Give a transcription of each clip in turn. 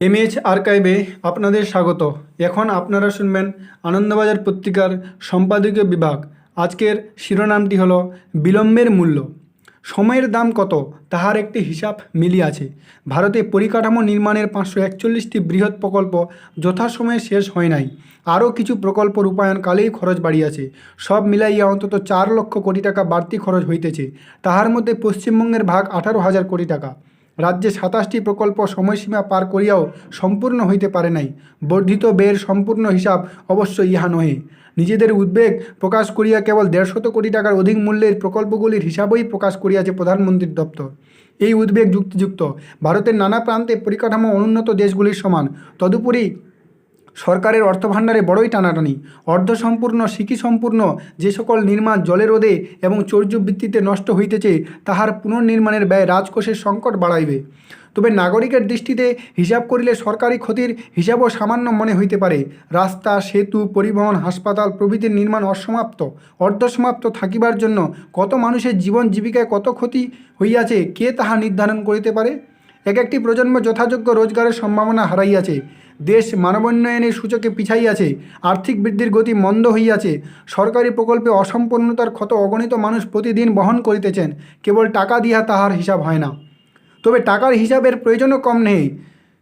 MH আর্কাইভে আপনাদের স্বাগত। এখন আপনারা শুনবেন আনন্দবাজার পত্রিকার সম্পাদকীয় বিভাগ। আজকের শিরোনামটি হলো বিলম্বের মূল্য। সময়ের দাম কত তাহার একটি হিসাব মিলিয়াছে। ভারতে পরিকাঠামো নির্মাণের 541টি বৃহৎ প্রকল্প যথাসময়ে শেষ হয় নাই। আরও কিছু প্রকল্প রূপায়ণকালেই খরচ বাড়িয়াছে। সব মিলাইয়া অন্তত 4 লক্ষ কোটি টাকা বাড়তি খরচ হইতেছে। তাহার মধ্যে পশ্চিমবঙ্গের ভাগ 18,000 কোটি টাকা। রাজ্যে 27টি প্রকল্প সময়সীমা পার করিয়াও সম্পূর্ণ হইতে পারে নাই। বর্ধিত ব্যয়ের সম্পূর্ণ হিসাব অবশ্য ইহা নহে। নিজেদের উদ্বেগ প্রকাশ করিয়া কেবল 150 কোটি টাকার অধিক মূল্যের প্রকল্পগুলির হিসাবই প্রকাশ করিয়াছে প্রধানমন্ত্রীর দপ্তর। এই উদ্বেগ যুক্তিযুক্ত। ভারতের নানা প্রান্তে পরিকাঠামো অনুন্নত দেশগুলির সমান। তদুপরি সরকারের অর্থভাণ্ডারে বড়ই টানাটানি। অর্ধসম্পূর্ণ সম্পূর্ণ যে সকল নির্মাণ জলে রোদে এবং চৌর্যবৃত্তিতে নষ্ট হইতেছে, তাহার পুনর্নির্মাণের ব্যয় রাজকোষের সংকট বাড়াইবে। তবে নাগরিকের দৃষ্টিতে হিসাব করিলে সরকারি ক্ষতির হিসাবও সামান্য মনে হইতে পারে। রাস্তা, সেতু, পরিবহন, হাসপাতাল প্রভৃতির নির্মাণ অসমাপ্ত অর্ধসমাপ্ত থাকিবার জন্য কত মানুষের জীবন জীবিকায় কত ক্ষতি হইয়াছে, কে তাহা নির্ধারণ করিতে পারে? একটি প্রজন্ম যথাযোগ্য রোজগারের সম্ভাবনা হারাইয়াছে। দেশ মানবোন্নয়নের সূচকে পিছাইয়াছে। আর্থিক বৃদ্ধির গতি মন্দ হইয়াছে। সরকারি প্রকল্পে অসম্পূর্ণতার ক্ষত অগণিত মানুষ প্রতিদিন বহন করিতেছেন। কেবল টাকা দিয়া তাহার হিসাব হয় না। তবে টাকার হিসাবের প্রয়োজনও কম নেই।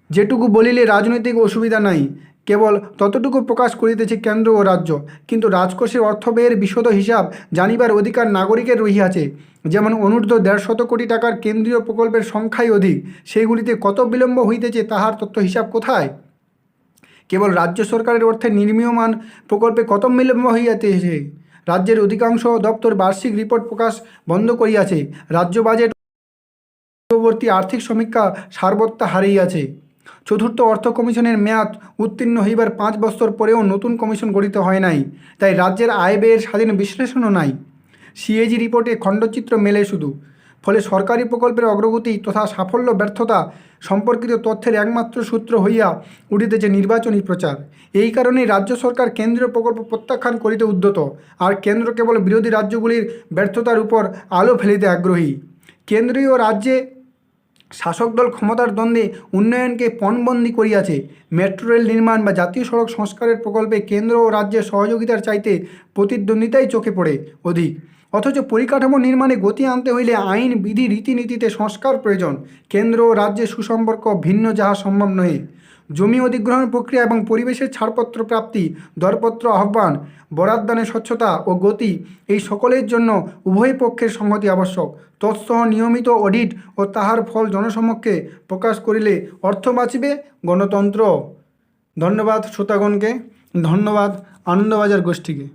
যেটুকু বলিলে রাজনৈতিক অসুবিধা নাই, কেবল ততটুকু প্রকাশ করিতেছে কেন্দ্র ও রাজ্য। কিন্তু রাজকোষের অর্থব্যয়ের বিশদ হিসাব জানিবার অধিকার নাগরিকের রহিয়াছে। যেমন অনূর্ধ্ব 150 কোটি টাকার কেন্দ্রীয় প্রকল্পের সংখ্যাই অধিক, সেইগুলিতে কত বিলম্ব হইতেছে তাহার তথ্য হিসাব কোথায়? কেবল রাজ্য সরকারের অর্থে নির্মীয়মান প্রকল্পে কত বিলম্ব হইয়াছে। রাজ্যের অধিকাংশ দপ্তর বার্ষিক রিপোর্ট প্রকাশ বন্ধ করিয়াছে। রাজ্য বাজেট পূর্ববর্তী আর্থিক সমীক্ষা সারবত্তা হারিয়াছে। চতুর্থ অর্থ কমিশনের মেয়াদ উত্তীর্ণ হইবার 5 বছর পরেও নতুন কমিশন গঠিত হয় নাই। তাই রাজ্যের আয় ব্যয়ের স্বাধীন বিশ্লেষণও নাই। সিএজি রিপোর্টে খণ্ডচিত্র মেলে শুধু। ফলে সরকারি প্রকল্পের অগ্রগতি তথা সাফল্য ব্যর্থতা সম্পর্কিত তথ্যের একমাত্র সূত্র হইয়া উঠিতেছে নির্বাচনী প্রচার। এই কারণেই রাজ্য সরকার কেন্দ্রীয় প্রকল্প প্রত্যাখ্যান করিতে উদ্যত, আর কেন্দ্র কেবল বিরোধী রাজ্যগুলির ব্যর্থতার উপর আলো ফেলিতে আগ্রহী। কেন্দ্রীয় রাজ্যে শাসক দল ক্ষমতার দ্বন্দ্বে উন্নয়নকে পণবন্দি করিয়াছে। মেট্রো রেল নির্মাণ বা জাতীয় সড়ক সংস্কারের প্রকল্পে কেন্দ্র ও রাজ্যের সহযোগিতার চাইতে প্রতিদ্বন্দ্বিতাই চোখে পড়ে অধিক। অথচ পরিকাঠামো নির্মাণে গতি আনতে হইলে আইন, বিধি, রীতিনীতিতে সংস্কার প্রয়োজন। কেন্দ্র ও রাজ্যের সুসম্পর্ক ভিন্ন যাহা সম্ভব নহে। জমি অধিগ্রহণ প্রক্রিয়া এবং পরিবেশের ছাড়পত্র প্রাপ্তি, দরপত্র আহ্বান, বরাদ্দানের স্বচ্ছতা ও গতি, এই সকলের জন্য উভয় পক্ষের সংহতি আবশ্যক। তৎসহ নিয়মিত অডিট ও তাহার ফল জনসমক্ষে প্রকাশ করিলে অর্থ বাঁচিবে, গণতন্ত্র। ধন্যবাদ শ্রোতাগণকে। ধন্যবাদ আনন্দবাজার গোষ্ঠীকে।